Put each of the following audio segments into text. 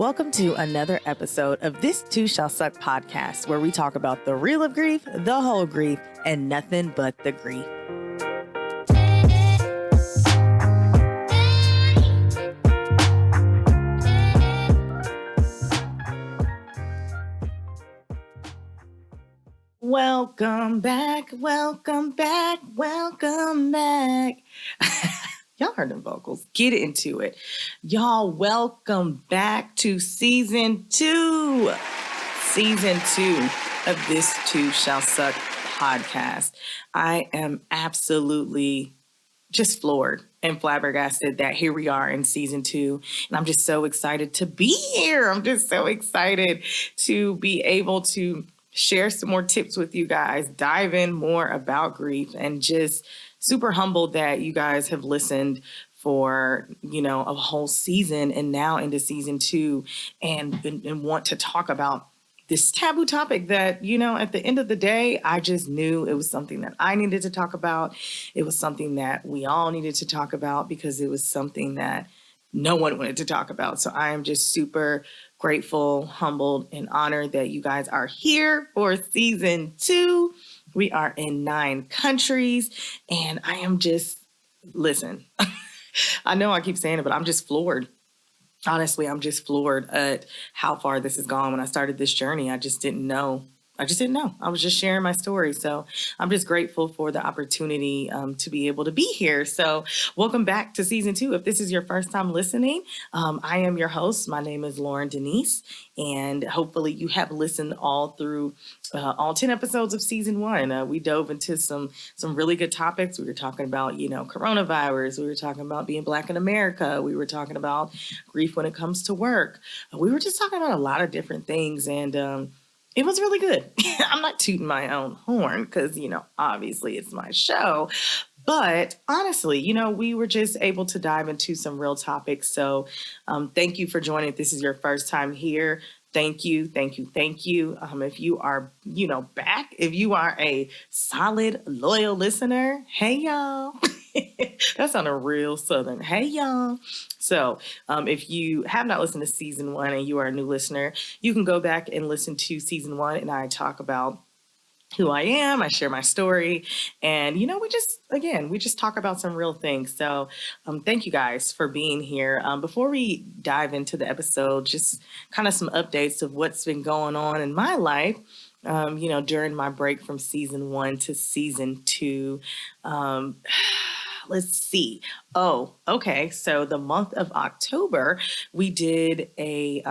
Welcome to another episode of This Too Shall Suck podcast, where we talk about the real of grief, the whole grief, and nothing but the grief. Welcome back, welcome back, welcome back. Y'all heard them vocals. Get into it. Y'all, welcome back to season 2. Season 2 of This Too Shall Suck podcast. I am absolutely just floored and flabbergasted that here we are in season 2. And I'm just so excited to be here. I'm just so excited to be able to share some more tips with you guys, dive in more about grief, and just super humbled that you guys have listened for, a whole season and now into season 2 and want to talk about this taboo topic that, at the end of the day, I just knew it was something that I needed to talk about. It was something that we all needed to talk about because it was something that no one wanted to talk about. So I am just super grateful, humbled, and honored that you guys are here for season 2. We are in 9 countries, and I am just, listen, I know I keep saying it, but I'm just floored. Honestly, I'm just floored at how far this has gone. When I started this journey, I just didn't know. I was just sharing my story. So I'm just grateful for the opportunity to be able to be here. So welcome back to season 2. If this is your first time listening, I am your host. My name is Loryn Denise, and hopefully you have listened all through all 10 episodes of season 1. We dove into some really good topics. We were talking about, coronavirus. We were talking about being Black in America. We were talking about grief when it comes to work. We were just talking about a lot of different things, and it was really good. I'm not tooting my own horn because, obviously it's my show. But honestly, we were just able to dive into some real topics. So thank you for joining. If this is your first time here, thank you. If you are, back, if you are a solid, loyal listener, hey, y'all. That sounded real Southern. Hey, y'all. So if you have not listened to season 1 and you are a new listener, you can go back and listen to season 1, and I talk about who I am. I share my story, and, we just talk about some real things. So thank you guys for being here. Before we dive into the episode, just kind of some updates of what's been going on in my life. During my break from season 1 to season 2, let's see. Oh, okay. So the month of October, we did a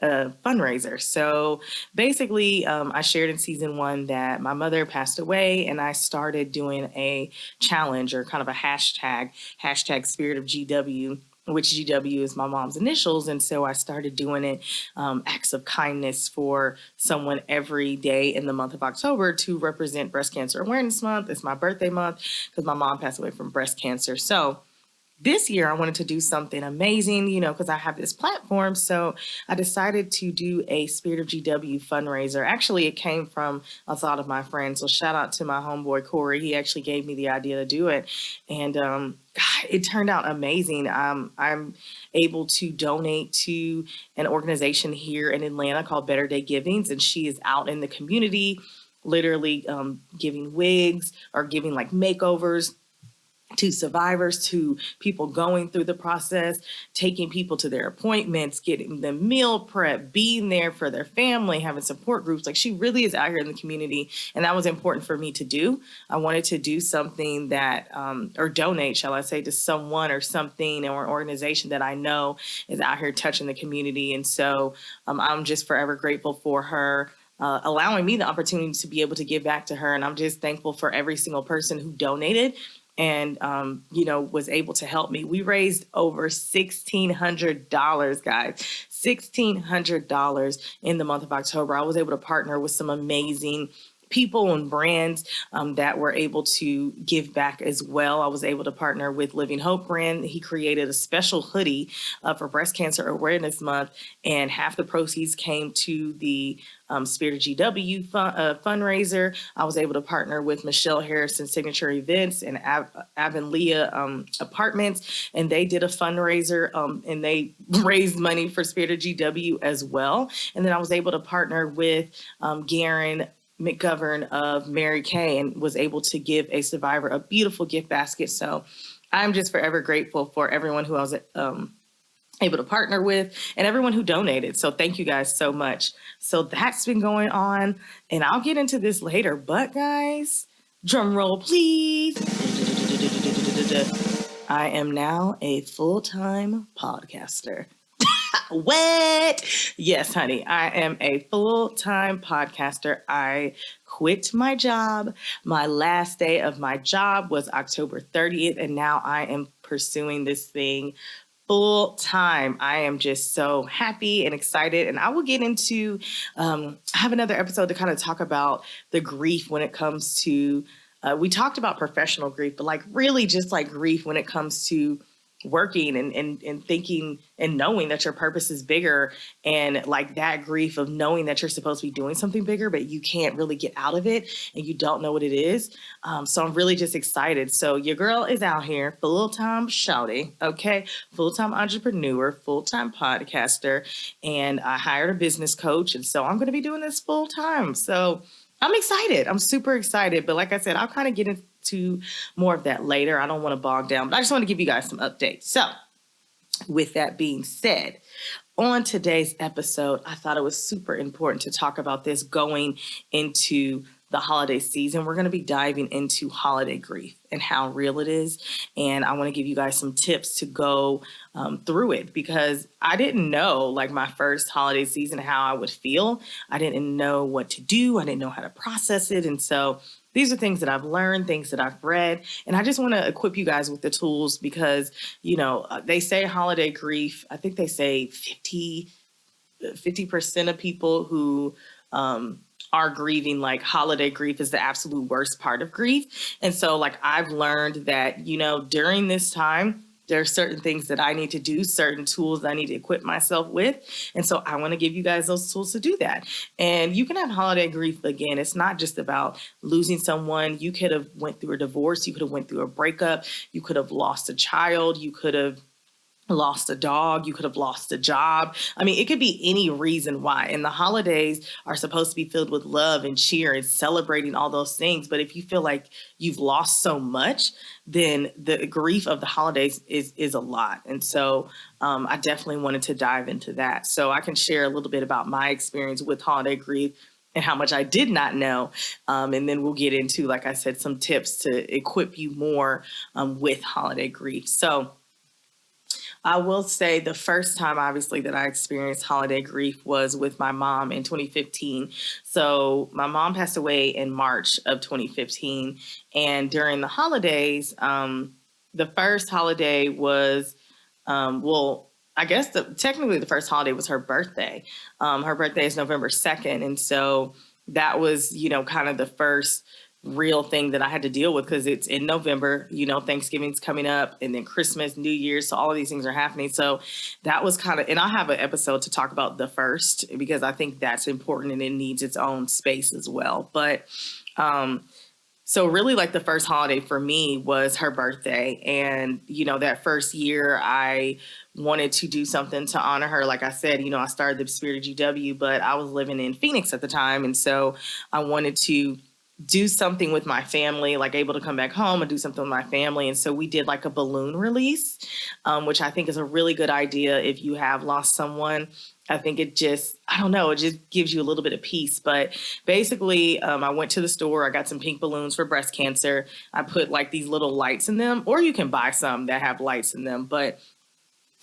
fundraiser. So basically, I shared in season 1 that my mother passed away, and I started doing a challenge, or kind of a hashtag Spirit of GW, which GW is my mom's initials. And so I started doing it, acts of kindness for someone every day in the month of October to represent Breast Cancer Awareness Month. It's my birthday month because my mom passed away from breast cancer. So this year I wanted to do something amazing, because I have this platform. So I decided to do a Spirit of GW fundraiser. Actually, it came from a thought of my friend. So shout out to my homeboy, Corey. He actually gave me the idea to do it. And it turned out amazing. I'm able to donate to an organization here in Atlanta called Better Day Givings. And she is out in the community, literally giving wigs or giving like makeovers to survivors, to people going through the process, taking people to their appointments, getting them meal prep, being there for their family, having support groups. Like, she really is out here in the community. And that was important for me to do. I wanted to do something that, or donate, shall I say, to someone or something or an organization that I know is out here touching the community. And so I'm just forever grateful for her allowing me the opportunity to be able to give back to her. And I'm just thankful for every single person who donated and, was able to help me. We raised over $1,600, guys, $1,600 in the month of October. I was able to partner with some amazing people and brands that were able to give back as well. I was able to partner with Living Hope brand. He created a special hoodie for Breast Cancer Awareness Month, and half the proceeds came to the Spirit of GW fundraiser. I was able to partner with Michelle Harrison Signature Events and Avonlea Apartments, and they did a fundraiser and they raised money for Spirit of GW as well. And then I was able to partner with Garen McGovern of Mary Kay and was able to give a survivor a beautiful gift basket. So I'm just forever grateful for everyone who I was able to partner with and everyone who donated. So thank you guys so much. So that's been going on, and I'll get into this later. But guys, drum roll, please. I am now a full-time podcaster. What? Yes, honey, I am a full-time podcaster. I quit my job. My last day of my job was October 30th, and now I am pursuing this thing full time. I am just so happy and excited, and I will get into, I have another episode to kind of talk about the grief when it comes to, we talked about professional grief, but like really just like grief when it comes to working and thinking and knowing that your purpose is bigger, and like that grief of knowing that you're supposed to be doing something bigger, but you can't really get out of it and you don't know what it is. So I'm really just excited. So your girl is out here, full-time shouty, okay? Full-time entrepreneur, full-time podcaster, and I hired a business coach. And so I'm going to be doing this full-time. So I'm excited. I'm super excited. But like I said, I'll kind of get into more of that later. I don't want to bog down, but I just want to give you guys some updates. So with that being said, on today's episode, I thought it was super important to talk about this going into the holiday season. We're going to be diving into holiday grief and how real it is. And I want to give you guys some tips to go through it, because I didn't know, like, my first holiday season, how I would feel. I didn't know what to do. I didn't know how to process it. And so these are things that I've learned, things that I've read, and I just want to equip you guys with the tools because, you know, they say holiday grief. I think they say 50% of people who are grieving, like, holiday grief is the absolute worst part of grief. And so, like, I've learned that, you know, during this time, there are certain things that I need to do, certain tools I need to equip myself with. And so I want to give you guys those tools to do that. And you can have holiday grief. Again, it's not just about losing someone. You could have went through a divorce. You could have went through a breakup. You could have lost a child. You could have lost a dog. You could have lost a job. I mean, it could be any reason why. And the holidays are supposed to be filled with love and cheer and celebrating all those things. But if you feel like you've lost so much, then the grief of the holidays is a lot. And so I definitely wanted to dive into that. So I can share a little bit about my experience with holiday grief and how much I did not know. And then we'll get into, like I said, some tips to equip you more with holiday grief. So I will say the first time, obviously, that I experienced holiday grief was with my mom in 2015. So my mom passed away in March of 2015. And during the holidays, the first holiday was, I guess technically the first holiday was her birthday. Her birthday is November 2nd. And so that was, you know, kind of the first real thing that I had to deal with, because it's in November, you know, Thanksgiving's coming up, and then Christmas, New Year's. So all of these things are happening. So that was kind of, and I'll have an episode to talk about the first, because I think that's important and it needs its own space as well. But, so really, like, the first holiday for me was her birthday. And, you know, that first year I wanted to do something to honor her. Like I said, you know, I started the Spirit of GW, but I was living in Phoenix at the time. And so I wanted to do something with my family, like able to come back home and do something with my family. And so we did like a balloon release, which I think is a really good idea if you have lost someone. I think it just, I don't know, it just gives you a little bit of peace. But basically, I went to the store, I got some pink balloons for breast cancer. I put like these little lights in them, or you can buy some that have lights in them, but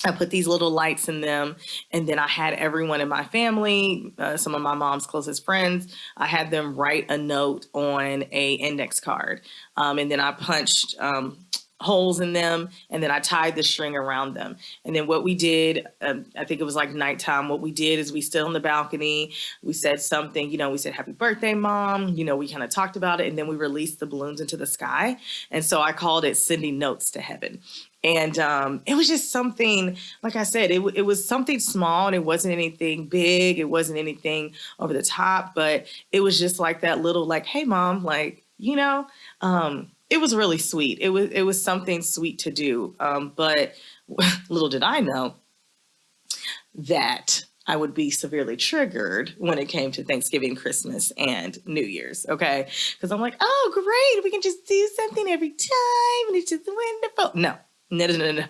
I put these little lights in them, and then I had everyone in my family, some of my mom's closest friends, I had them write a note on a index card. And then I punched holes in them, and then I tied the string around them. And then what we did, I think it was like nighttime, what we did is we stood on the balcony, we said something, we said, "Happy birthday, Mom." We kind of talked about it, and then we released the balloons into the sky. And so I called it sending notes to heaven. And it was just something, like I said, it was something small, and it wasn't anything big. It wasn't anything over the top, but it was just like that little, like, "Hey, Mom," like, it was really sweet. It was something sweet to do. But little did I know that I would be severely triggered when it came to Thanksgiving, Christmas, and New Year's. Okay. Because I'm like, "Oh, great. We can just do something every time. And it's just wonderful." No. No.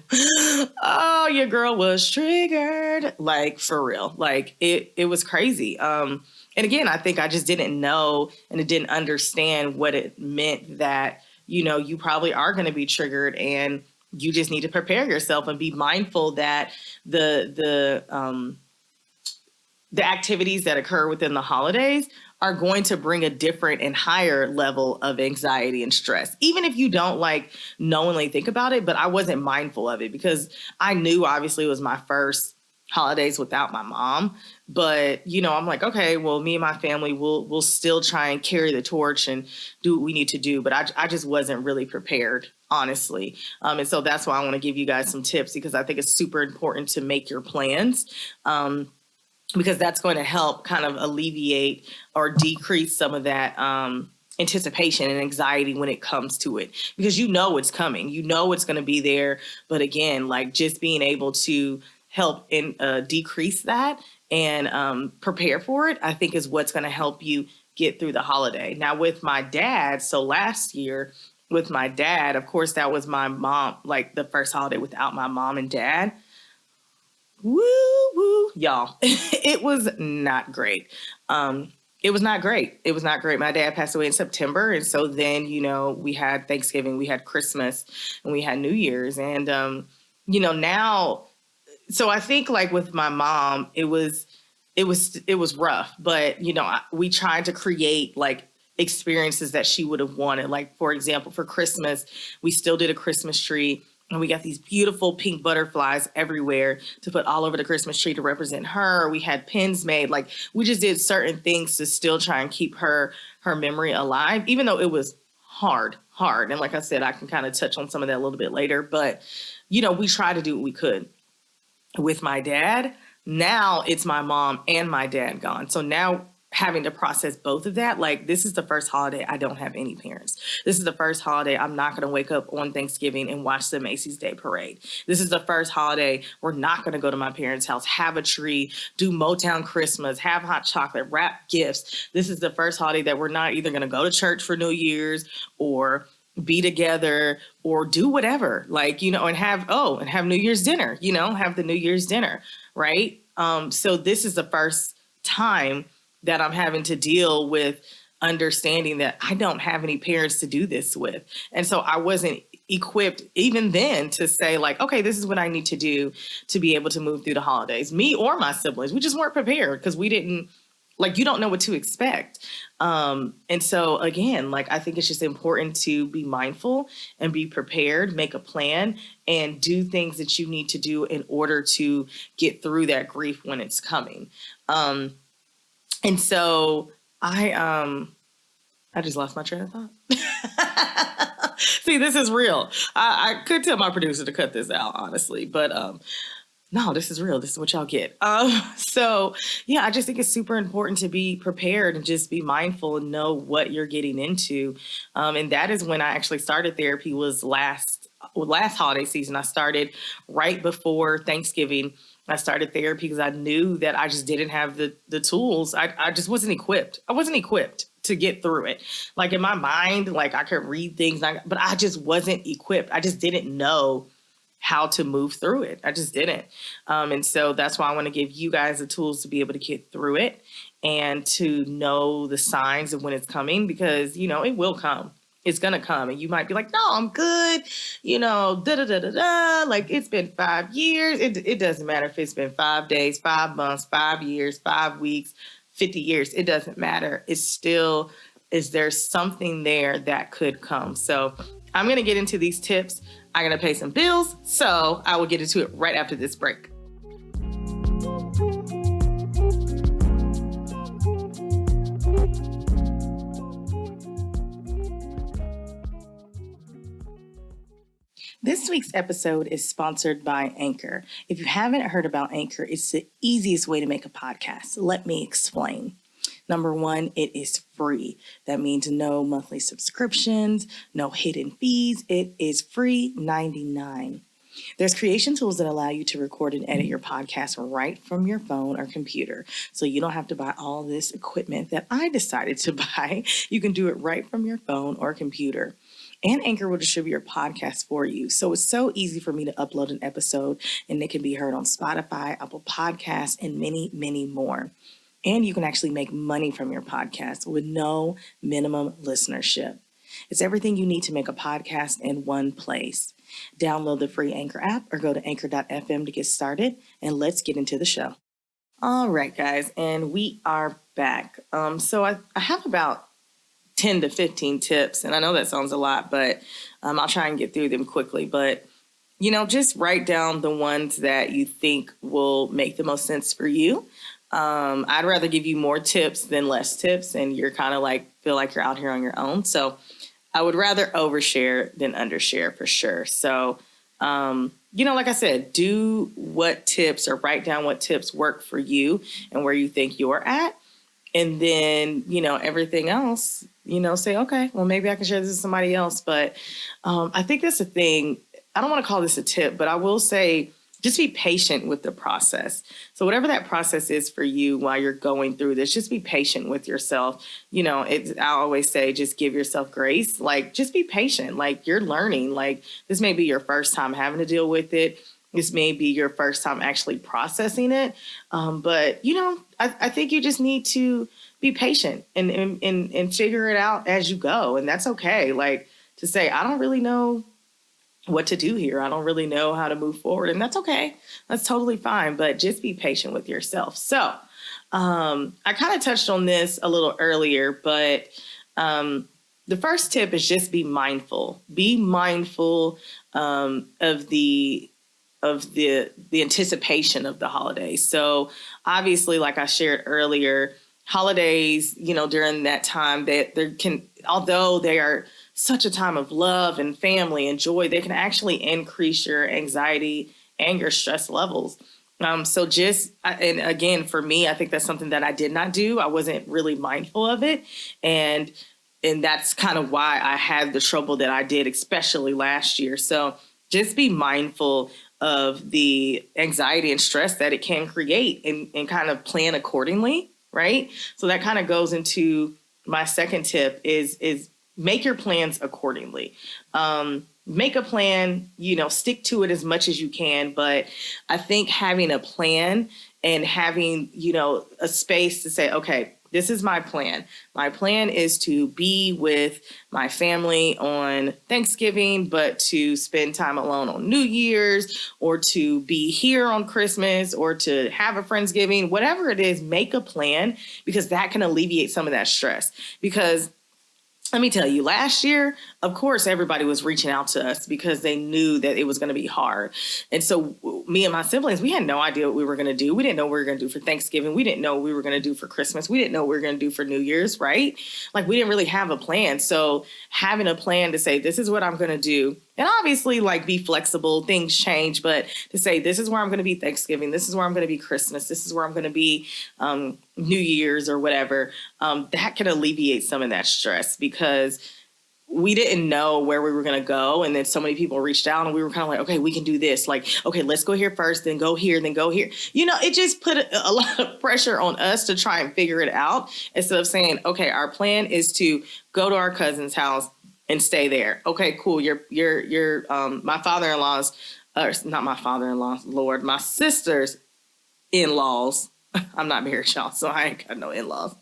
Oh, your girl was triggered. Like, for real. Like, it was crazy. And again, I think I just didn't know and didn't understand what it meant that, you probably are going to be triggered, and you just need to prepare yourself and be mindful that the activities that occur within the holidays are going to bring a different and higher level of anxiety and stress, even if you don't like knowingly think about it. But I wasn't mindful of it because I knew obviously it was my first holidays without my mom. But, I'm like, okay, well, me and my family will still try and carry the torch and do what we need to do. But I just wasn't really prepared, honestly. And so that's why I want to give you guys some tips, because I think it's super important to make your plans. Because that's going to help kind of alleviate or decrease some of that anticipation and anxiety when it comes to it, because it's coming, it's going to be there. But again, like, just being able to help in decrease that and prepare for it, I think is what's going to help you get through the holiday. Now with my dad, so last year with my dad, of course, that was my mom, like the first holiday without my mom and dad. Woo, woo, y'all. It was not great. It was not great. It was not great. My dad passed away in September. And so then, we had Thanksgiving, we had Christmas, and we had New Year's. And, now, so I think like with my mom, it was rough, but, we tried to create like experiences that she would have wanted. Like, for example, for Christmas, we still did a Christmas tree. And we got these beautiful pink butterflies everywhere to put all over the Christmas tree to represent her. We had pins made. Like, we just did certain things to still try and keep her memory alive, even though it was hard. And like I said, I can kind of touch on some of that a little bit later. But, we tried to do what we could. With my dad, now it's my mom and my dad gone. So now having to process both of that, like, this is the first holiday I don't have any parents. This is the first holiday I'm not going to wake up on Thanksgiving and watch the Macy's Day Parade. This is the first holiday we're not going to go to my parents' house, have a tree, do Motown Christmas, have hot chocolate, wrap gifts. This is the first holiday that we're not either going to go to church for New Year's or be together or do whatever, like, and have New Year's dinner, have the New Year's dinner, right? So this is the first time that I'm having to deal with understanding that I don't have any parents to do this with. And so I wasn't equipped even then to say like, okay, this is what I need to do to be able to move through the holidays. Me or my siblings, we just weren't prepared because we didn't, like, you don't know what to expect. And so again, like, I think it's just important to be mindful and be prepared, make a plan, and do things that you need to do in order to get through that grief when it's coming. And so I just lost my train of thought. See, this is real. I could tell my producer to cut this out, honestly, but no, this is real. This is what y'all get. So yeah, I just think it's super important to be prepared and just be mindful and know what you're getting into. And that is when I actually started therapy, was last holiday season. I started right before Thanksgiving. I started therapy because I knew that I just didn't have the tools. I just wasn't equipped. I wasn't equipped to get through it. Like, in my mind, like, I could read things, but I just wasn't equipped. I just didn't know how to move through it. I just didn't. And so that's why I want to give you guys the tools to be able to get through it and to know the signs of when it's coming, because, it will come. It's going to come, and you might be like, no, I'm good. Like, it's been 5 years. It doesn't matter if it's been 5 days, 5 months, 5 years, 5 weeks, 50 years. It doesn't matter. It's still, is there something there that could come? So I'm going to get into these tips I got to pay some bills, so I will get into it right after this break. This week's episode is sponsored by Anchor. If you haven't heard about Anchor, it's the easiest way to make a podcast. Let me explain. Number one, it is free. That means no monthly subscriptions, no hidden fees. It is free 99. There's creation tools that allow you to record and edit your podcast right from your phone or computer. So you don't have to buy all this equipment that I decided to buy. You can do it right from your phone or computer. And Anchor will distribute your podcast for you. So it's so easy for me to upload an episode, and it can be heard on Spotify, Apple Podcasts, and many, many more. And you can actually make money from your podcast with no minimum listenership. It's everything you need to make a podcast in one place. Download the free Anchor app or go to anchor.fm to get started, and let's get into the show. All right, guys, and we are back. So I have about 10 to 15 tips. And I know that sounds a lot, but I'll try and get through them quickly. But, just write down the ones that you think will make the most sense for you. I'd rather give you more tips than less tips. And you're kind of feel like you're out here on your own. So I would rather overshare than undershare for sure. So, like I said, do what tips or write down what tips work for you and where you think you're at. And then, everything else, say, okay, well, maybe I can share this with somebody else. But I think that's the thing. I don't want to call this a tip, but I will say just be patient with the process. So whatever that process is for you while you're going through this, just be patient with yourself. I always say, just give yourself grace. Just be patient. You're learning. This may be your first time having to deal with it. This may be your first time actually processing it. But, I think you just need to be patient and figure it out as you go. And that's okay. To say, I don't really know what to do here. I don't really know how to move forward. And that's okay. That's totally fine. But just be patient with yourself. So I kind of touched on this a little earlier, but the first tip is just be mindful. Be mindful of the anticipation of the holidays. So obviously, like I shared earlier, holidays, during that time, although they are such a time of love and family and joy, they can actually increase your anxiety and your stress levels. And again, for me, I think that's something that I did not do. I wasn't really mindful of it. And that's kind of why I had the trouble that I did, especially last year. So just be mindful of the anxiety and stress that it can create and kind of plan accordingly, right? So that kind of goes into my second tip is make your plans accordingly. Make a plan, stick to it as much as you can. But I think having a plan and having, a space to say, okay, this is my plan. My plan is to be with my family on Thanksgiving, but to spend time alone on New Year's, or to be here on Christmas, or to have a Friendsgiving, whatever it is, make a plan, because that can alleviate some of that stress. Because let me tell you, last year, of course, everybody was reaching out to us because they knew that it was going to be hard. And so me and my siblings, we had no idea what we were going to do. We didn't know what we were going to do for Thanksgiving. We didn't know what we were going to do for Christmas. We didn't know what we were going to do for New Year's, right? We didn't really have a plan. So having a plan to say, this is what I'm going to do. And obviously, be flexible, things change, but to say, this is where I'm going to be Thanksgiving, this is where I'm going to be Christmas, this is where I'm going to be New Year's or whatever, that can alleviate some of that stress, because we didn't know where we were going to go. And then so many people reached out and we were kind of like, okay, we can do this. Okay, let's go here first, then go here, then go here. It just put a lot of pressure on us to try and figure it out, instead of saying, okay, our plan is to go to our cousin's house and stay there. Okay, cool. My father-in-law's, not my father-in-law's, Lord, my sister's in-laws. I'm not married, y'all, so I ain't got no in-laws.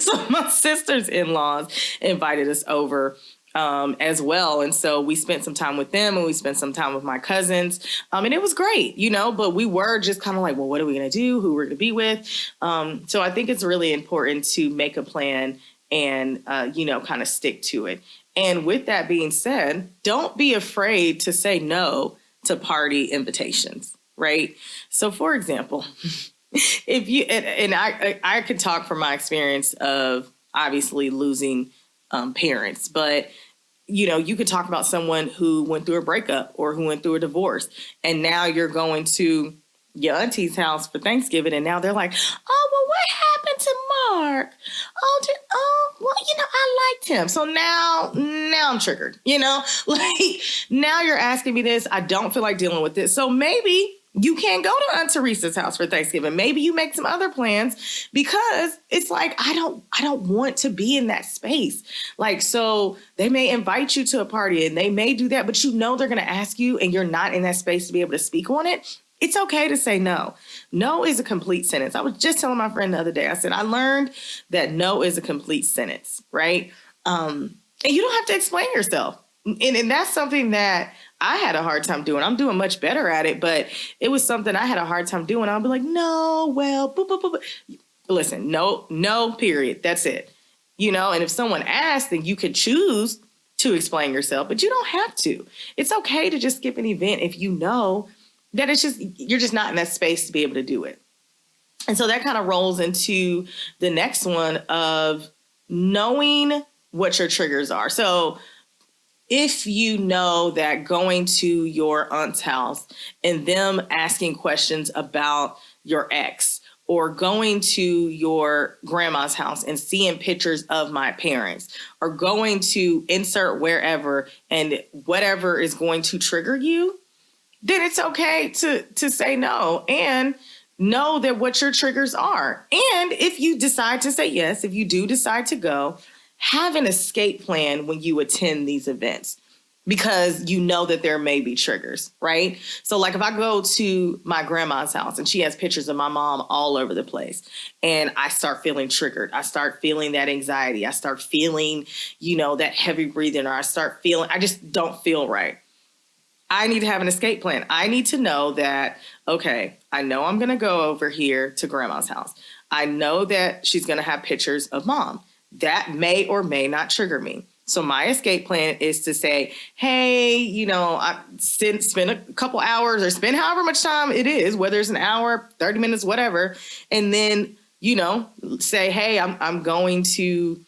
So my sister's in-laws invited us over as well. And so we spent some time with them, and we spent some time with my cousins. And it was great, but we were just kind of like, well, what are we going to do? Who we're going to be with? So I think it's really important to make a plan and, kind of stick to it. And with that being said, don't be afraid to say no to party invitations, right? So for example, if you, and I could talk from my experience of obviously losing parents, but you could talk about someone who went through a breakup or who went through a divorce, and now you're going to your auntie's house for Thanksgiving, and now they're like, oh, well, what happened to Mark? Well, I liked him. So now I'm triggered, like now you're asking me this. I don't feel like dealing with this. So maybe you can't go to Aunt Teresa's house for Thanksgiving. Maybe you make some other plans, because it's like, I don't want to be in that space. Like, so they may invite you to a party and they may do that, but they're going to ask you and you're not in that space to be able to speak on it. It's okay to say no. No is a complete sentence. I was just telling my friend the other day, I said, I learned that no is a complete sentence, right? And you don't have to explain yourself. And that's something that I had a hard time doing. I'm doing much better at it, but it was something I had a hard time doing. I'll be like, no, well, boop, boop, boop. Listen, no, period. That's it. And if someone asks, then you could choose to explain yourself, but you don't have to. It's okay to just skip an event if you know that you're just not in that space to be able to do it. And so that kind of rolls into the next one of knowing what your triggers are. So if you know that going to your aunt's house and them asking questions about your ex, or going to your grandma's house and seeing pictures of my parents, or going to insert wherever and whatever is going to trigger you, then it's okay to say no and know that what your triggers are. And if you decide to say yes, if you do decide to go, have an escape plan when you attend these events, because you know that there may be triggers, right? So like if I go to my grandma's house and she has pictures of my mom all over the place and I start feeling triggered, I start feeling that anxiety, I start feeling, that heavy breathing, or I just don't feel right. I need to have an escape plan. I need to know that, okay, I know I'm going to go over here to grandma's house. I know that she's going to have pictures of mom. That may or may not trigger me. So my escape plan is to say, hey, I spend a couple hours or spend however much time it is, whether it's an hour, 30 minutes, whatever. And then, say, hey, I'm going to,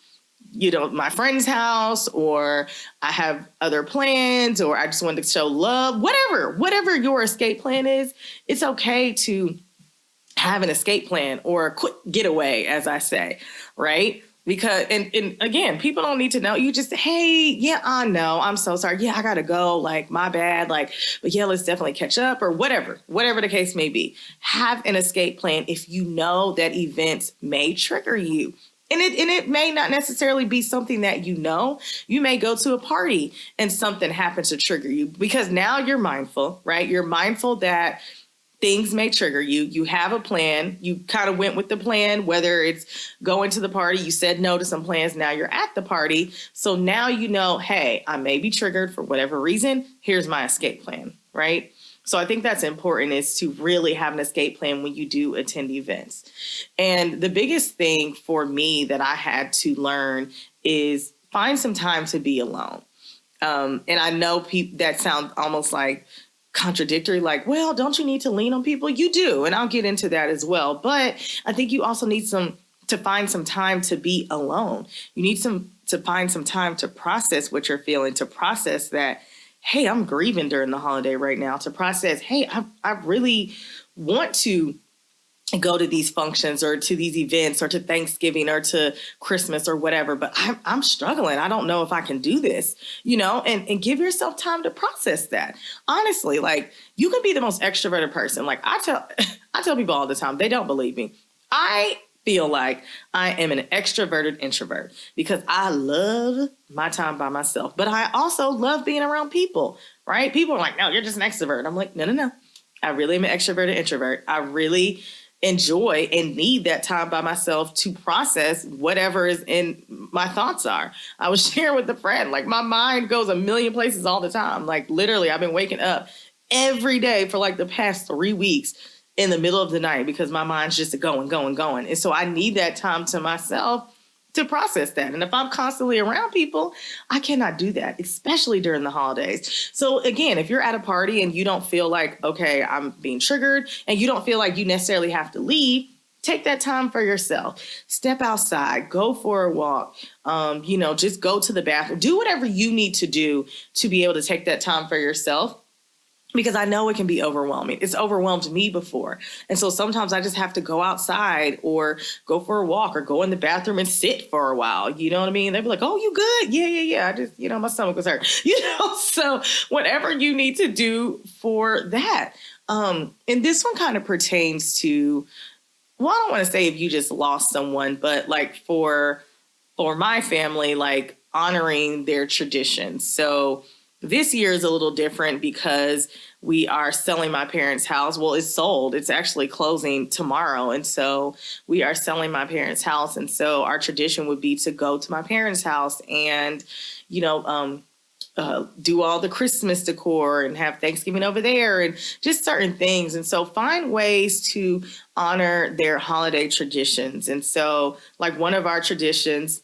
my friend's house, or I have other plans, or I just want to show love, whatever your escape plan is. It's okay to have an escape plan or a quick getaway, as I say, right? Because, and again, people don't need to know. You just, hey, yeah, I know. I'm so sorry. Yeah, I got to go. Like, my bad. Like, but yeah, let's definitely catch up, or whatever the case may be. Have an escape plan if you know that events may trigger you. And it may not necessarily be something that you may go to a party and something happens to trigger you, because now you're mindful, right? You're mindful that things may trigger you. You have a plan. You kind of went with the plan, whether it's going to the party, you said no to some plans. Now you're at the party. So now hey, I may be triggered for whatever reason. Here's my escape plan, right? So I think that's important, is to really have an escape plan when you do attend events. And the biggest thing for me that I had to learn is find some time to be alone. And I know that sounds almost like contradictory, like, well, don't you need to lean on people? You do. And I'll get into that as well. But I think you also need to find some time to be alone. You need to find some time to process what you're feeling, to process that, hey, I'm grieving during the holiday right now, to process, hey, I really want to go to these functions or to these events or to Thanksgiving or to Christmas or whatever, but I'm struggling. I don't know if I can do this, and give yourself time to process that. Honestly, like, you can be the most extroverted person. Like I tell people all the time, they don't believe me. I feel like I am an extroverted introvert because I love my time by myself, but I also love being around people, right? People are like, no, you're just an extrovert. I'm like, no. I really am an extroverted introvert. I really enjoy and need that time by myself to process whatever is in my thoughts are. I was sharing with a friend, like, my mind goes a million places all the time. Like, literally, I've been waking up every day for like the past 3 weeks in the middle of the night because my mind's just going. And so I need that time to myself to process that. And if I'm constantly around people, I cannot do that, especially during the holidays. So again, if you're at a party and you don't feel like, okay, I'm being triggered, and you don't feel like you necessarily have to leave, take that time for yourself. Step outside, go for a walk, just go to the bathroom, do whatever you need to do to be able to take that time for yourself. Because I know it can be overwhelming. It's overwhelmed me before. And so sometimes I just have to go outside or go for a walk or go in the bathroom and sit for a while. You know what I mean? They'd be like, oh, you good? Yeah. I just, my stomach was hurt. So whatever you need to do for that. And this one kind of pertains to, well, I don't want to say if you just lost someone, but like for my family, like honoring their traditions. So this year is a little different because we are selling my parents' house. Well, it's sold. It's actually closing tomorrow. And so we are selling my parents' house. And so our tradition would be to go to my parents' house and, do all the Christmas decor and have Thanksgiving over there and just certain things. And so find ways to honor their holiday traditions. And so like one of our traditions,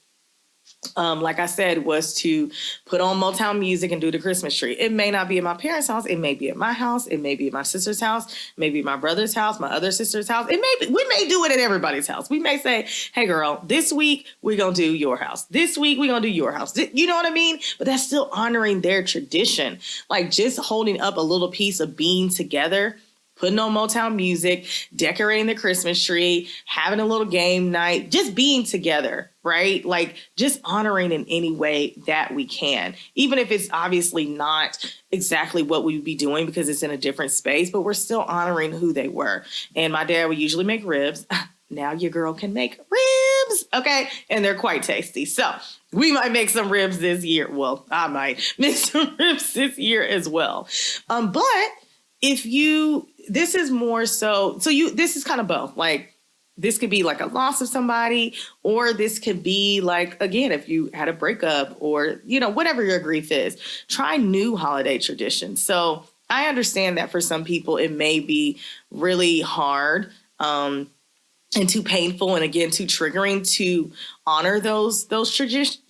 like I said, was to put on Motown music and do the Christmas tree. It may not be at my parents' house. It may be at my house. It may be at my sister's house, maybe my brother's house, my other sister's house. We may do it at everybody's house. We may say, hey, girl, this week we're going to do your house. This week we're going to do your house. You know what I mean? But that's still honoring their tradition. Like just holding up a little piece of being together, putting on Motown music, decorating the Christmas tree, having a little game night, just being together, right? Like just honoring in any way that we can, even if it's obviously not exactly what we'd be doing because it's in a different space, but we're still honoring who they were. And my dad would usually make ribs. Now your girl can make ribs, okay? And they're quite tasty. So we might make some ribs this year. Well, I might make some ribs this year as well. But if this is more this is kind of both. Like this could be like a loss of somebody, or this could be like, again, if you had a breakup or, whatever your grief is, try new holiday traditions. So I understand that for some people, it may be really hard, and too painful, and again, too triggering to honor those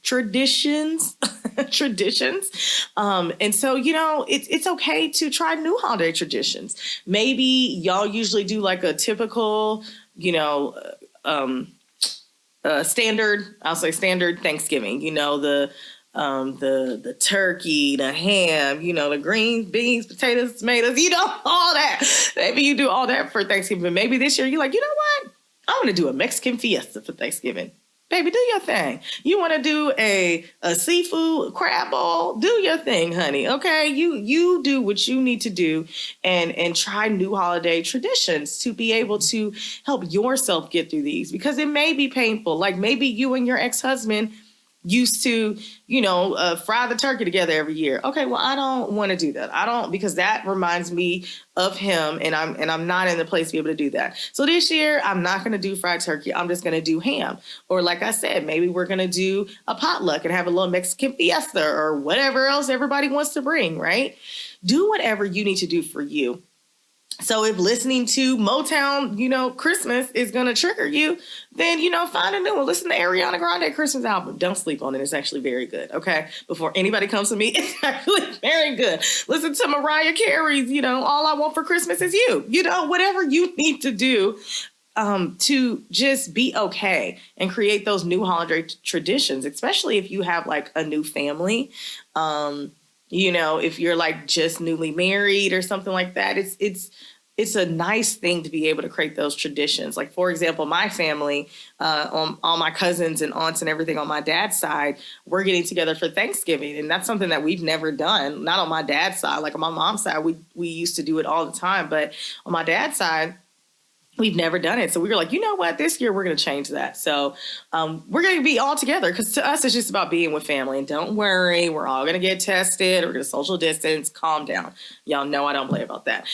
traditions. And so, it's okay to try new holiday traditions. Maybe y'all usually do like a typical, standard Thanksgiving, the turkey, the ham, the greens, beans, potatoes, tomatoes, all that. Maybe you do all that for Thanksgiving. But maybe this year you're like, you know what? I want to do a Mexican fiesta for Thanksgiving. Baby, do your thing. You want to do a seafood crab bowl? Do your thing, honey. Okay, you do what you need to do, and try new holiday traditions to be able to help yourself get through these, because it may be painful. Like maybe you and your ex-husband used to, fry the turkey together every year. Okay, well, I don't want to do that. Because that reminds me of him, and I'm not in the place to be able to do that. So this year, I'm not going to do fried turkey. I'm just going to do ham. Or like I said, maybe we're going to do a potluck and have a little Mexican fiesta or whatever else everybody wants to bring, right? Do whatever you need to do for you. So if listening to Motown, Christmas is going to trigger you, then, find a new one. Listen to Ariana Grande Christmas album. Don't sleep on it. It's actually very good. Okay. Before anybody comes to me, it's actually very good. Listen to Mariah Carey's, All I Want for Christmas Is You. Whatever you need to do to just be okay and create those new holiday traditions, especially if you have like a new family. If you're like just newly married or something like that, it's a nice thing to be able to create those traditions. Like, for example, my family, all my cousins and aunts and everything on my dad's side, we're getting together for Thanksgiving. And that's something that we've never done. Not on my dad's side. Like on my mom's side, we used to do it all the time. But on my dad's side, we've never done it. So we were like, you know what? This year we're going to change that. So we're going to be all together, because to us, it's just about being with family. And don't worry, we're all going to get tested. We're going to social distance. Calm down. Y'all know I don't play about that.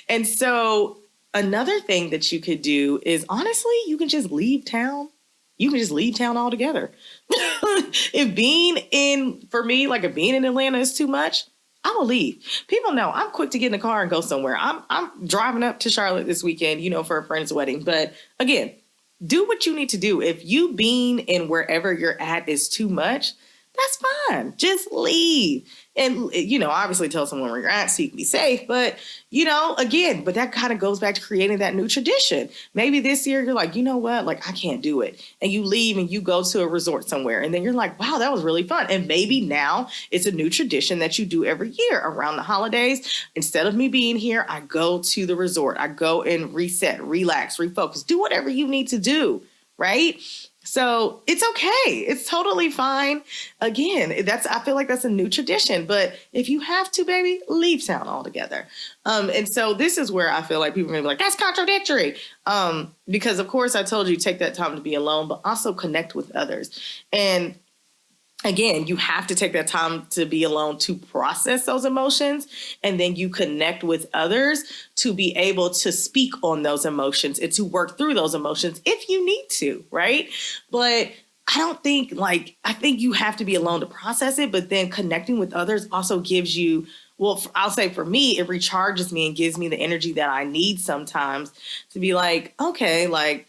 And so another thing that you could do is, honestly, you can just leave town. You can just leave town altogether. If being in Atlanta is too much, I will leave. People know I'm quick to get in the car and go somewhere. I'm driving up to Charlotte this weekend, for a friend's wedding. But again, do what you need to do. If you being in wherever you're at is too much, that's fine. Just leave. And, obviously tell someone where you're at so you can be safe. But, again, but that kind of goes back to creating that new tradition. Maybe this year you're like, you know what? Like, I can't do it. And you leave and you go to a resort somewhere. And then you're like, wow, that was really fun. And maybe now it's a new tradition that you do every year around the holidays. Instead of me being here, I go to the resort. I go and reset, relax, refocus, do whatever you need to do. Right? So it's okay. It's totally fine. Again, I feel like that's a new tradition, but if you have to, baby, leave town altogether. And so this is where I feel like people may be like, that's contradictory. Because of course I told you take that time to be alone, but also connect with others. And again, you have to take that time to be alone to process those emotions. And then you connect with others to be able to speak on those emotions and to work through those emotions if you need to, right? But I think you have to be alone to process it. But then connecting with others also gives you, well, I'll say for me, it recharges me and gives me the energy that I need sometimes to be like, okay, like,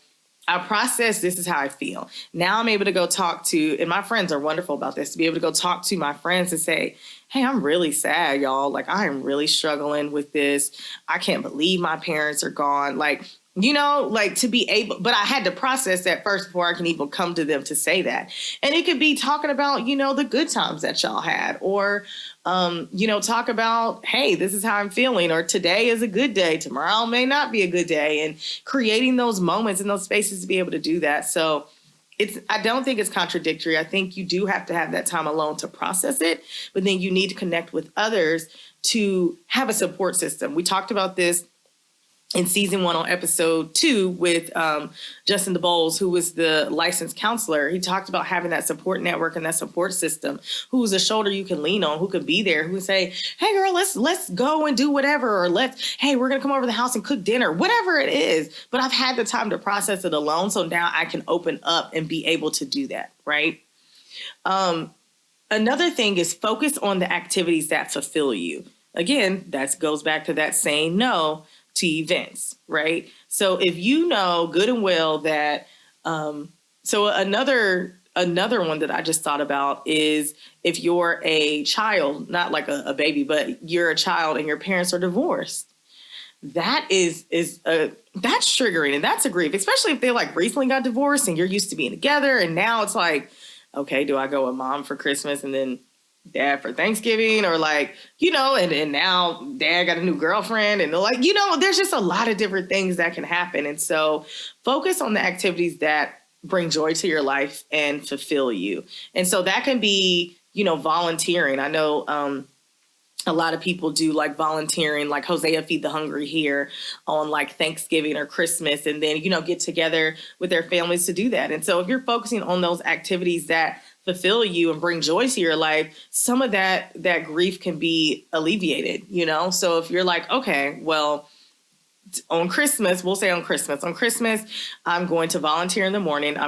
I process, this is how I feel. Now I'm able to go talk to, and my friends are wonderful about this, to be able to go talk to my friends and say, hey, I'm really sad, y'all. Like, I am really struggling with this. I can't believe my parents are gone. Like, to be able, but I had to process that first before I can even come to them to say that. And it could be talking about, the good times that y'all had, or, talk about, hey, this is how I'm feeling, or today is a good day. Tomorrow may not be a good day, and creating those moments and those spaces to be able to do that. So I don't think it's contradictory. I think you do have to have that time alone to process it, but then you need to connect with others to have a support system. We talked about this in season 1 on episode 2 with Justin DeBowles, who was the licensed counselor. He talked about having that support network and that support system, who's a shoulder you can lean on, who can be there, who can say, hey girl, let's go and do whatever, or hey, we're going to come over to the house and cook dinner, whatever it is. But I've had the time to process it alone. So now I can open up and be able to do that. Right. Another thing is focus on the activities that fulfill you. Again, that goes back to that saying no to events, right? So if you know good and well that, so another one that I just thought about is if you're a child, not like a baby, but you're a child and your parents are divorced, that that's triggering and that's a grief, especially if they like recently got divorced and you're used to being together. And now it's like, okay, do I go with mom for Christmas and then dad for Thanksgiving, or like, and now dad got a new girlfriend, and like, there's just a lot of different things that can happen. And so focus on the activities that bring joy to your life and fulfill you. And so that can be, volunteering. I know a lot of people do like volunteering, like Hosea Feed the Hungry here on like Thanksgiving or Christmas, and then, get together with their families to do that. And so if you're focusing on those activities that fulfill you and bring joy to your life, some of that grief can be alleviated, So if you're like, okay, well, on Christmas, I'm going to volunteer in the morning.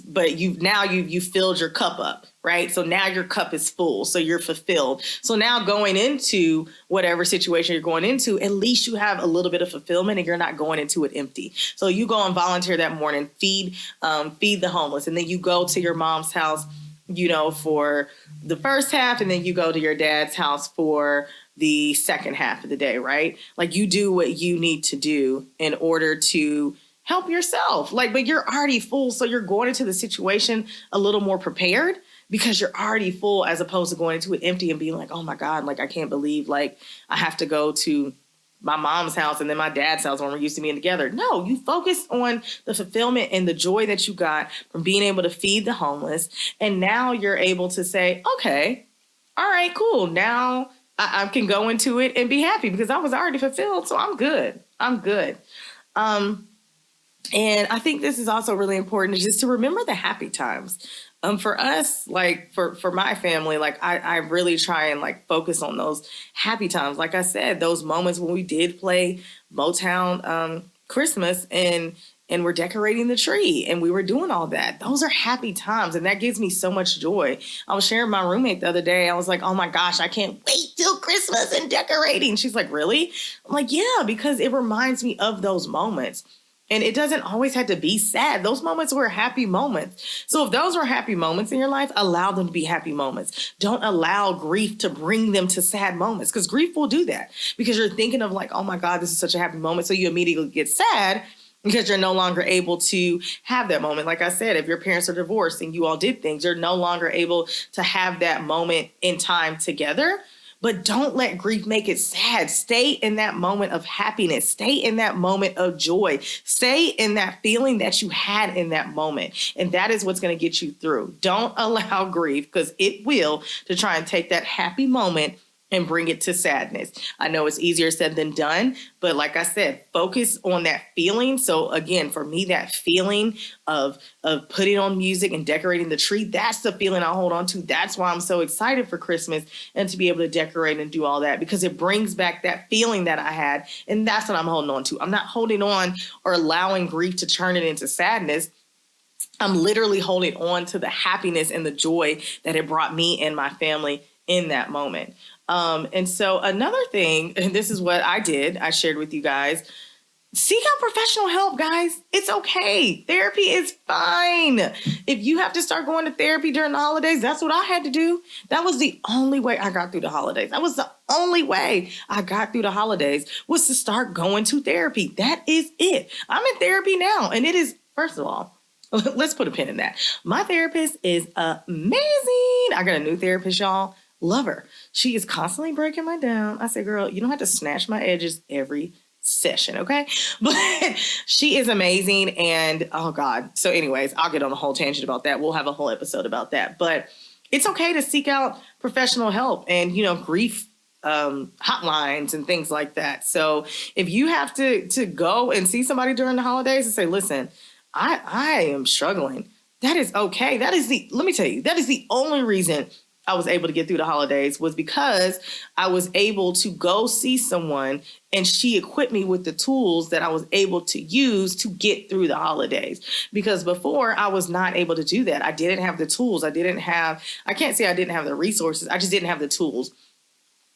But you filled your cup up, right? So now your cup is full. So you're fulfilled. So now going into whatever situation you're going into, at least you have a little bit of fulfillment and you're not going into it empty. So you go and volunteer that morning, feed the homeless. And then you go to your mom's house, for the first half, and then you go to your dad's house for the second half of the day, right? Like you do what you need to do in order to help yourself. But you're already full. So you're going into the situation a little more prepared because you're already full, as opposed to going into it empty and being like, oh my God, like I can't believe like I have to go to my mom's house and then my dad's house when we're used to being together. No, you focus on the fulfillment and the joy that you got from being able to feed the homeless. And now you're able to say, okay, all right, cool. Now I can go into it and be happy because I was already fulfilled. So I'm good. And I think this is also really important, is just to remember the happy times. For us, like for my family, like I really try and like focus on those happy times. Like I said, those moments when we did play Motown Christmas and we're decorating the tree and we were doing all that. Those are happy times. And that gives me so much joy. I was sharing with my roommate the other day. I was like, oh my gosh, I can't wait till Christmas and decorating. She's like, really? I'm like, yeah, because it reminds me of those moments. And it doesn't always have to be sad. Those moments were happy moments. So if those were happy moments in your life, allow them to be happy moments. Don't allow grief to bring them to sad moments, because grief will do that, because you're thinking of like, oh my God, this is such a happy moment. So you immediately get sad because you're no longer able to have that moment. Like I said, if your parents are divorced and you all did things, you're no longer able to have that moment in time together. But don't let grief make it sad. Stay in that moment of happiness. Stay in that moment of joy. Stay in that feeling that you had in that moment. And that is what's going to get you through. Don't allow grief, because it will, to try and take that happy moment and bring it to sadness. I know it's easier said than done, but like I said, focus on that feeling. So again, for me, that feeling of putting on music and decorating the tree, that's the feeling I hold on to. That's why I'm so excited for Christmas and to be able to decorate and do all that, because it brings back that feeling that I had. And that's what I'm holding on to. I'm not holding on or allowing grief to turn it into sadness. I'm literally holding on to the happiness and the joy that it brought me and my family in that moment. And so another thing, and this is what I did, I shared with you guys, seek out professional help, guys. It's okay. Therapy is fine. If you have to start going to therapy during the holidays, that's what I had to do. That was the only way I got through the holidays. That was the only way I got through the holidays, was to start going to therapy. That is it. I'm in therapy now, and it is, first of all, let's put a pin in that. My therapist is amazing. I got a new therapist, y'all. Love her. She is constantly breaking me down. I say, girl, you don't have to snatch my edges every session, okay? But she is amazing. And oh God. So anyways, I'll get on a whole tangent about that. We'll have a whole episode about that. But it's okay to seek out professional help and, grief hotlines and things like that. So if you have to go and see somebody during the holidays and say, listen, I am struggling, that is okay. Let me tell you, that is the only reason I was able to get through the holidays, was because I was able to go see someone and she equipped me with the tools that I was able to use to get through the holidays. Because before, I was not able to do that. I didn't have the tools. I can't say I didn't have the resources. I just didn't have the tools.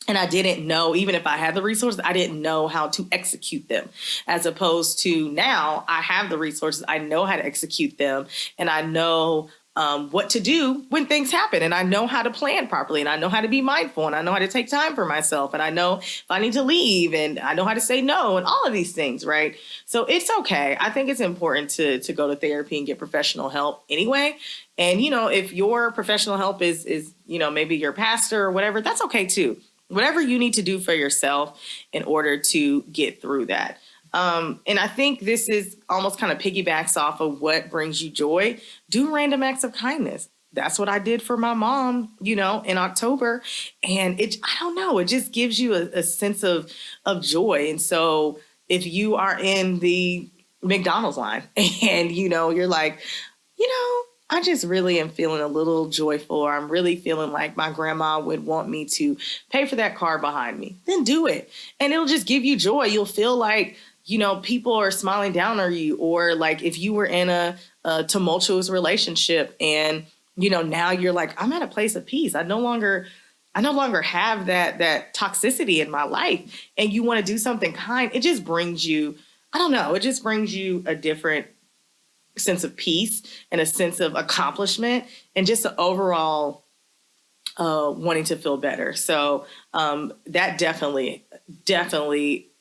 And I didn't know, even if I had the resources, I didn't know how to execute them. As opposed to now, I have the resources. I know how to execute them. And I know what to do when things happen. And I know how to plan properly. And I know how to be mindful. And I know how to take time for myself. And I know if I need to leave. And I know how to say no and all of these things, right? So it's okay. I think it's important to go to therapy and get professional help anyway. And, if your professional help is maybe your pastor or whatever, that's okay too. Whatever you need to do for yourself in order to get through that. And I think this is almost kind of piggybacks off of what brings you joy. Do random acts of kindness. That's what I did for my mom, in October. And I don't know, it just gives you a sense of joy. And so if you are in the McDonald's line and, you're like, I just really am feeling a little joyful, or I'm really feeling like my grandma would want me to pay for that car behind me, then do it. And it'll just give you joy. You'll feel like, people are smiling down on you, or like if you were in a tumultuous relationship and, now you're like, I'm at a place of peace. I no longer have that toxicity in my life, and you want to do something kind. It just brings you, it just brings you a different sense of peace and a sense of accomplishment and just an overall wanting to feel better. So that definitely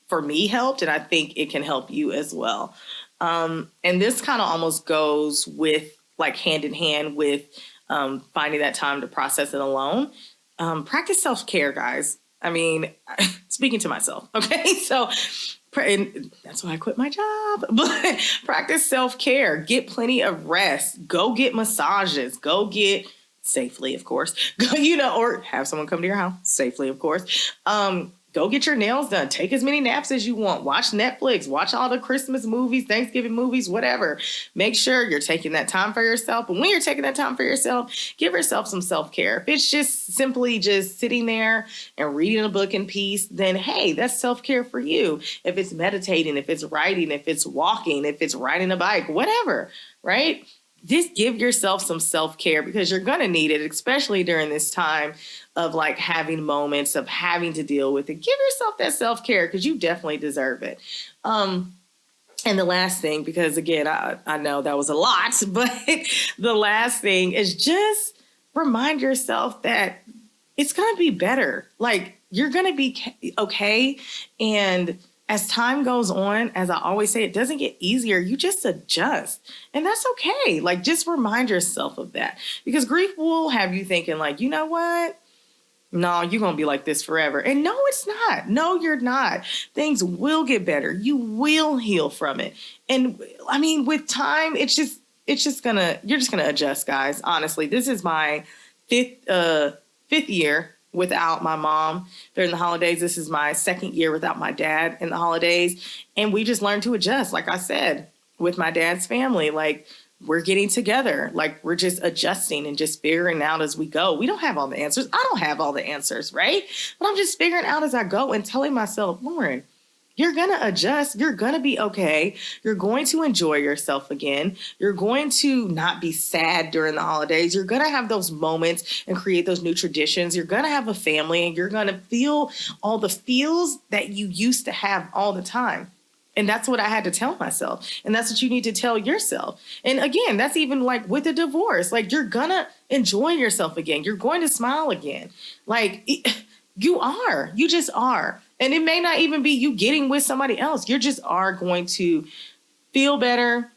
for me helped, and I think it can help you as well. And this kind of almost goes with hand in hand with finding that time to process it alone. Practice self-care, guys. I mean, speaking to myself, okay? So and that's why I quit my job. But practice self-care. Get plenty of rest. Go get massages. Go get, safely, of course, or have someone come to your house safely, of course. Go get your nails done. Take as many naps as you want. Watch Netflix. Watch all the Christmas movies, Thanksgiving movies, whatever. Make sure you're taking that time for yourself. And when you're taking that time for yourself, give yourself some self-care. If it's just simply just sitting there and reading a book in peace, then hey, that's self-care for you. If it's meditating, if it's writing, if it's walking, if it's riding a bike, whatever, right? Just give yourself some self-care, because you're going to need it, especially during this time of having moments of having to deal with it. Give yourself that self-care, because you definitely deserve it. And And the last thing, because again, I know that was a lot, but the last thing is just remind yourself that it's going to be better. Like, you're going to be okay. And as time goes on, as I always say, it doesn't get easier. You just adjust. And that's okay. Like, just remind yourself of that. Because grief will have you thinking like, you know what? No, you're going to be like this forever. And no, it's not. No, you're not. Things will get better. You will heal from it. And I mean, with time, you're just going to adjust, guys. Honestly, this is my fifth year without my mom during the holidays. This is my second year without my dad in the holidays. And we just learned to adjust. Like I said, with my dad's family, like, we're getting together. Like, we're just adjusting and just figuring out as we go. We don't have all the answers. I don't have all the answers, right? But I'm just figuring out as I go and telling myself, Loryn, you're going to adjust. You're going to be okay. You're going to enjoy yourself again. You're going to not be sad during the holidays. You're going to have those moments and create those new traditions. You're going to have a family, and you're going to feel all the feels that you used to have all the time. And that's what I had to tell myself. And that's what you need to tell yourself. And again, that's even like with a divorce. Like, you're going to enjoy yourself again. You're going to smile again. Like, you just are. And it may not even be you getting with somebody else. You just are going to feel better.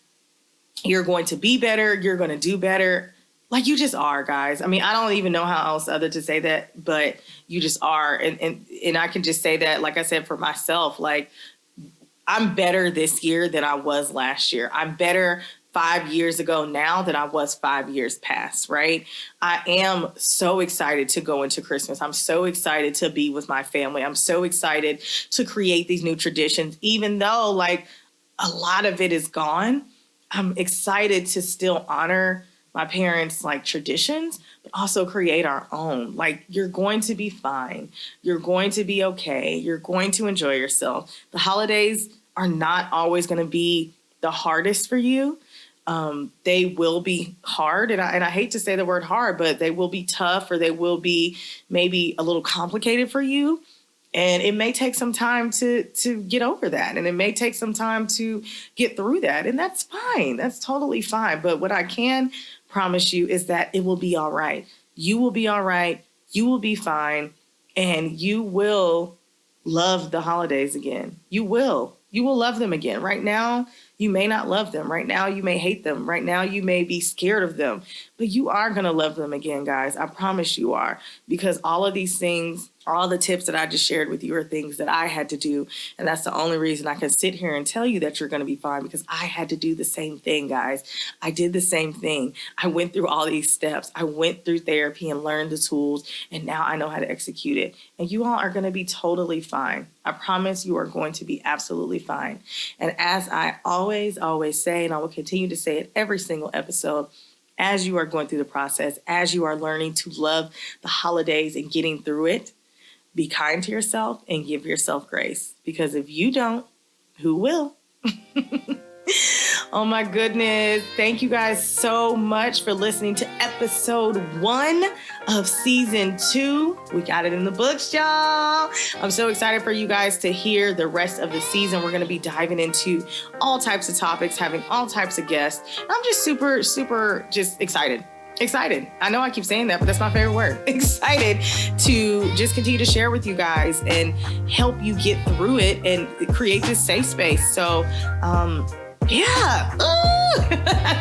You're going to be better. You're going to do better. Like, you just are, guys. I mean, I don't even know how else other to say that, but you just are. And I can just say that, like I said, for myself, like, I'm better this year than I was last year. I'm better 5 years ago now than I was 5 years past, right? I am so excited to go into Christmas. I'm so excited to be with my family. I'm so excited to create these new traditions, even though like a lot of it is gone. I'm excited to still honor my parents' like traditions, but also create our own. Like, you're going to be fine. You're going to be okay. You're going to enjoy yourself. The holidays are not always going to be the hardest for you. They will be hard. And I hate to say the word hard, but they will be tough, or they will be maybe a little complicated for you. And it may take some time to get over that. And it may take some time to get through that. And that's fine. That's totally fine. But what I can promise you is that it will be all right. You will be all right. You will be fine. And you will love the holidays again. You will. You will love them again. Right now, you may not love them. Right now, you may hate them. Right now, you may be scared of them. But you are going to love them again, guys. I promise you are. Because all of these things, all the tips that I just shared with you are things that I had to do. And that's the only reason I can sit here and tell you that you're going to be fine, because I had to do the same thing, guys. I did the same thing. I went through all these steps. I went through therapy and learned the tools, and now I know how to execute it. And you all are going to be totally fine. I promise you are going to be absolutely fine. And as I always say, and I will continue to say it every single episode, as you are going through the process, as you are learning to love the holidays and getting through it, be kind to yourself and give yourself grace. Because if you don't, who will? Oh my goodness. Thank you guys so much for listening to episode 1 of season 2. We got it in the books, y'all. I'm so excited for you guys to hear the rest of the season. We're going to be diving into all types of topics, having all types of guests. I'm just super just excited. I know I keep saying that, but that's my favorite word. Excited to just continue to share with you guys and help you get through it and create this safe space. So, yeah.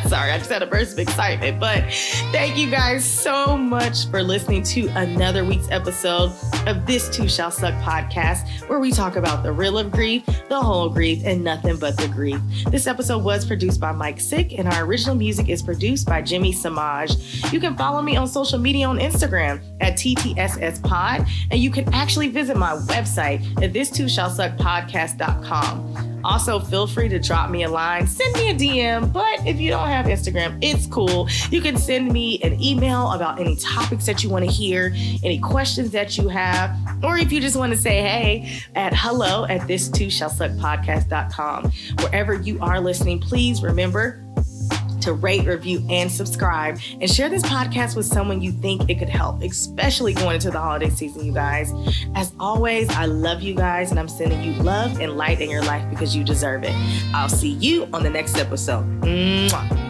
Sorry, I just had a burst of excitement, but thank you guys so much for listening to another week's episode of This Too Shall Suck podcast, where we talk about the real of grief, the whole grief, and nothing but the grief. This episode was produced by Mike Sick, and our original music is produced by Jimmy Samaj. You can follow me on social media on Instagram at TTSSPod, and you can actually visit my website at ThisTooShallSuckPodcast.com. Also, feel free to drop me a line, send me a DM, but if you don't have Instagram, it's cool. You can send me an email about any topics that you want to hear, any questions that you have, or if you just want to say hey at hello@ThisTooShallSuckPodcast.com. Wherever you are listening, please remember to to rate, review, and subscribe. And share this podcast with someone you think it could help, especially going into the holiday season, you guys. As always, I love you guys, and I'm sending you love and light in your life because you deserve it. I'll see you on the next episode. Mwah.